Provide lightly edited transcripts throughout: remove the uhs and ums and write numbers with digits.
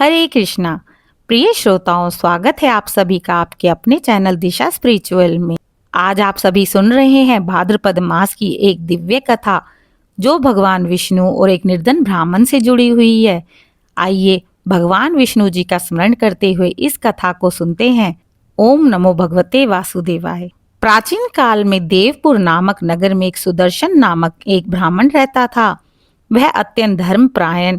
हरे कृष्णा। प्रिय श्रोताओं, स्वागत है आप सभी का आपके अपने चैनल दिशा स्पिरिचुअल में। आज आप सभी सुन रहे हैं भाद्रपद मास की एक दिव्य कथा जो भगवान विष्णु और एक निर्धन ब्राह्मण से जुड़ी हुई है। आइए भगवान विष्णु जी का स्मरण करते हुए इस कथा को सुनते हैं। ओम नमो भगवते वासुदेवाय। प्राचीन काल में देवपुर नामक नगर में एक सुदर्शन नामक एक ब्राह्मण रहता था। वह अत्यंत धर्मपरायण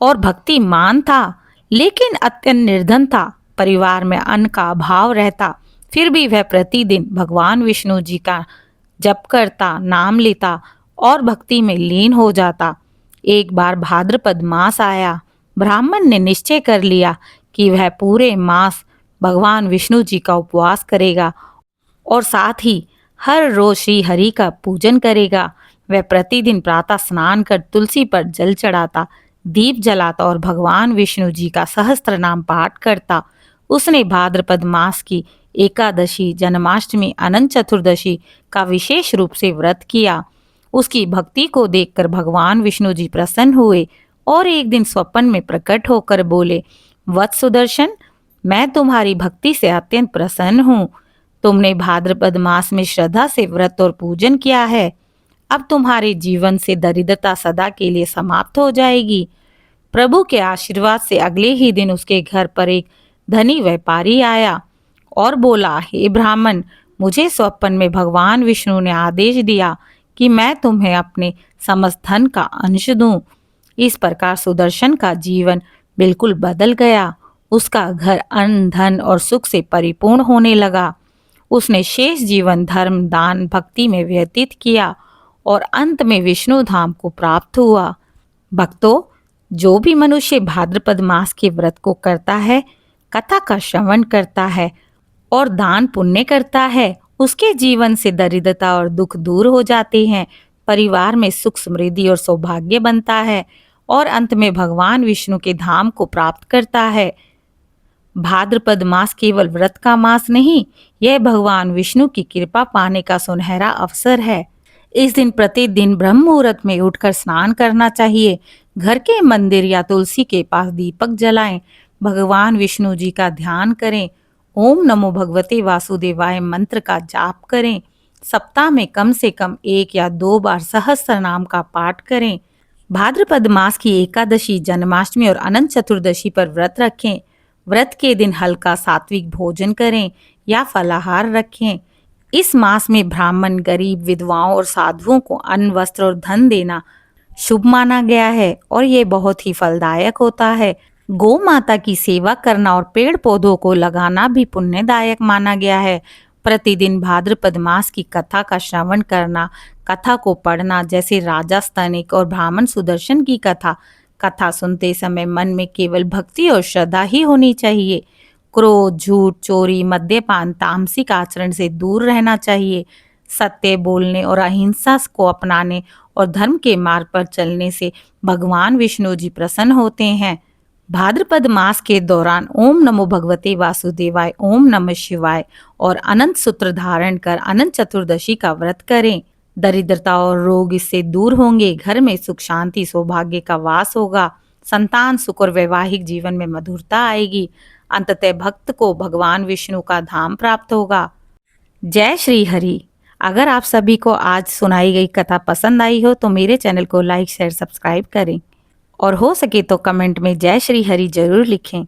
और भक्तिमान था, लेकिन अत्यंत निर्धन था। परिवार में अन्न का अभाव रहता, फिर भी वह प्रतिदिन भगवान विष्णु जी का जप करता, नाम लेता और भक्ति में लीन हो जाता। एक बार भाद्रपद मास आया। ब्राह्मण ने निश्चय कर लिया कि वह पूरे मास भगवान विष्णु जी का उपवास करेगा और साथ ही हर रोज श्री हरि का पूजन करेगा। वह प्रतिदिन प्रातः स्नान कर तुलसी पर जल चढ़ाता, दीप जलाता और भगवान विष्णु जी का सहस्त्र नाम पाठ करता। उसने भाद्रपद मास की एकादशी, जन्माष्टमी, अनंत चतुर्दशी का विशेष रूप से व्रत किया। उसकी भक्ति को देखकर भगवान विष्णु जी प्रसन्न हुए और एक दिन स्वप्न में प्रकट होकर बोले, वत्स सुदर्शन, मैं तुम्हारी भक्ति से अत्यंत प्रसन्न हूँ। तुमने भाद्रपद मास में श्रद्धा से व्रत और पूजन किया है। अब तुम्हारे जीवन से दरिद्रता सदा के लिए समाप्त हो जाएगी। प्रभु के आशीर्वाद से अगले ही दिन उसके घर पर एक धनी व्यापारी आया और बोला, हे ब्राह्मण, मुझे स्वप्न में भगवान विष्णु ने आदेश दिया कि मैं तुम्हें अपने समस्त धन का अंश दूं। इस प्रकार सुदर्शन का जीवन बिल्कुल बदल गया। उसका घर अन्न, धन और सुख से परिपूर्ण होने लगा। उसने शेष जीवन धर्म, दान, भक्ति में व्यतीत किया और अंत में विष्णु धाम को प्राप्त हुआ। भक्तों, जो भी मनुष्य भाद्रपद मास के व्रत को करता है, कथा का श्रवण करता है और दान पुण्य करता है, उसके जीवन से दरिद्रता और दुख दूर हो जाते हैं। परिवार में सुख, समृद्धि और सौभाग्य बनता है और अंत में भगवान विष्णु के धाम को प्राप्त करता है। भाद्रपद मास केवल व्रत का मास नहीं, यह भगवान विष्णु की कृपा पाने का सुनहरा अवसर है। इस दिन प्रतिदिन ब्रह्म मुहूर्त में उठकर स्नान करना चाहिए। घर के मंदिर या तुलसी के पास दीपक जलाएं। भगवान विष्णु जी का ध्यान करें। ओम नमो भगवते वासुदेवाय मंत्र का जाप करें। सप्ताह में कम से कम 1 या 2 बार सहस्त्र नाम का पाठ करें। भाद्रपद मास की एकादशी, जन्माष्टमी और अनंत चतुर्दशी पर व्रत रखें। व्रत के दिन हल्का सात्विक भोजन करें या फलाहार रखें। इस मास में ब्राह्मण, गरीब, विधवाओं और साधुओं को अन्न, वस्त्र और धन देना शुभ माना गया है और ये बहुत ही फलदायक होता है। गौ माता की सेवा करना और पेड़ पौधों को लगाना भी पुण्यदायक माना गया है। प्रतिदिन भाद्रपद मास की कथा का श्रवण करना, कथा को पढ़ना, जैसे राजा स्तनिक और ब्राह्मण सुदर्शन की कथा सुनते समय मन में केवल भक्ति और श्रद्धा ही होनी चाहिए। क्रोध, झूठ, चोरी, मद्यपान, तामसिक आचरण से दूर रहना चाहिए। सत्य बोलने और अहिंसा को अपनाने और धर्म के मार्ग पर चलने से भगवान विष्णु जी प्रसन्न होते हैं। भाद्रपद मास के दौरान ओम नमो भगवते वासुदेवाय, ओम नमः शिवाय और अनंत सूत्र धारण कर अनंत चतुर्दशी का व्रत करें। दरिद्रता और रोग इससे दूर होंगे। घर में सुख, शांति, सौभाग्य का वास होगा। संतान सुख और वैवाहिक जीवन में मधुरता आएगी। अंततः भक्त को भगवान विष्णु का धाम प्राप्त होगा। जय श्री हरि। अगर आप सभी को आज सुनाई गई कथा पसंद आई हो तो मेरे चैनल को लाइक, शेयर, सब्सक्राइब करें और हो सके तो कमेंट में जय श्री हरि जरूर लिखें।